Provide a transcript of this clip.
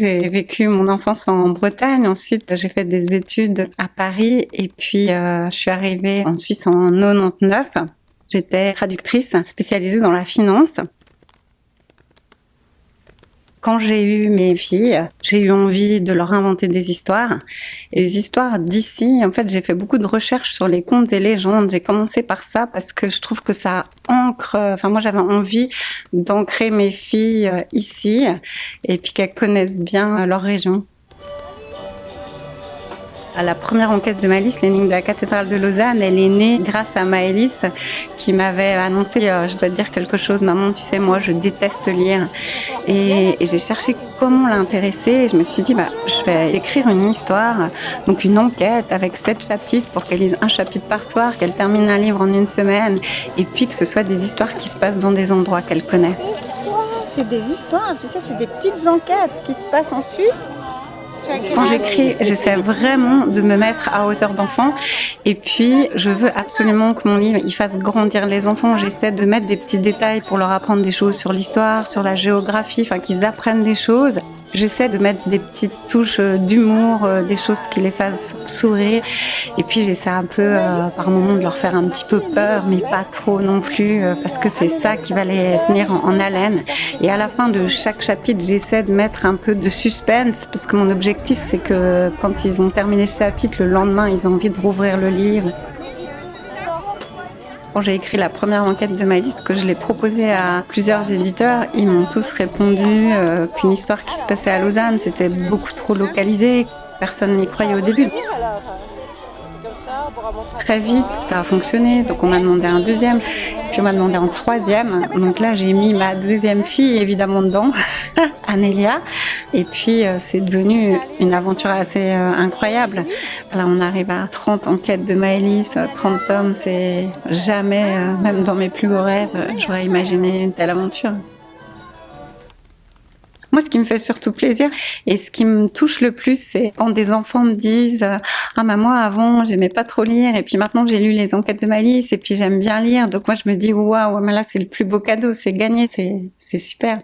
J'ai vécu mon enfance en Bretagne. Ensuite, j'ai fait des études à Paris. Et puis, je suis arrivée en Suisse en 99. J'étais traductrice spécialisée dans la finance. Quand j'ai eu mes filles, j'ai eu envie de leur inventer des histoires. Et les histoires d'ici, en fait, j'ai fait beaucoup de recherches sur les contes et légendes. J'ai commencé par ça parce que je trouve que ça ancre... Enfin, moi, j'avais envie d'ancrer mes filles ici et puis qu'elles connaissent bien leur région. À la première enquête de Maëlys, l'énigme de la cathédrale de Lausanne, elle est née grâce à Maëlys qui m'avait annoncé je dois te dire quelque chose, maman, tu sais, moi je déteste lire. Et j'ai cherché comment l'intéresser et je me suis dit, je vais écrire une histoire, donc une enquête avec 7 chapitres pour qu'elle lise un chapitre par soir, qu'elle termine un livre en une semaine et puis que ce soit des histoires qui se passent dans des endroits qu'elle connaît. C'est des histoires, tu sais, c'est des petites enquêtes qui se passent en Suisse. Quand j'écris, j'essaie vraiment de me mettre à hauteur d'enfant et puis je veux absolument que mon livre il fasse grandir les enfants. J'essaie de mettre des petits détails pour leur apprendre des choses sur l'histoire, sur la géographie, enfin qu'ils apprennent des choses. J'essaie de mettre des petites touches d'humour, des choses qui les fassent sourire. Et puis j'essaie un peu par moments de leur faire un petit peu peur, mais pas trop non plus, parce que c'est ça qui va les tenir en haleine. Et à la fin de chaque chapitre, j'essaie de mettre un peu de suspense, parce que mon objectif, c'est que quand ils ont terminé ce chapitre, le lendemain, ils ont envie de rouvrir le livre. Quand j'ai écrit la première enquête de Maëlys, que je l'ai proposée à plusieurs éditeurs, ils m'ont tous répondu qu'une histoire qui se passait à Lausanne, c'était beaucoup trop localisé. Personne n'y croyait au début. Très vite, ça a fonctionné, donc on m'a demandé un deuxième, puis on m'a demandé un troisième. Donc là, j'ai mis ma deuxième fille évidemment dedans, Anélia, et puis c'est devenu une aventure assez incroyable. Là, on arrive à 30 enquêtes de Maëlys, 30 tomes, c'est jamais, même dans mes plus beaux rêves, j'aurais imaginé une telle aventure. Moi, ce qui me fait surtout plaisir et ce qui me touche le plus, c'est quand des enfants me disent « Ah, moi, avant, j'aimais pas trop lire et puis maintenant, j'ai lu les enquêtes de Maëlys et puis j'aime bien lire. » Donc moi, je me dis « Waouh, mais là, c'est le plus beau cadeau, c'est gagné, c'est super. »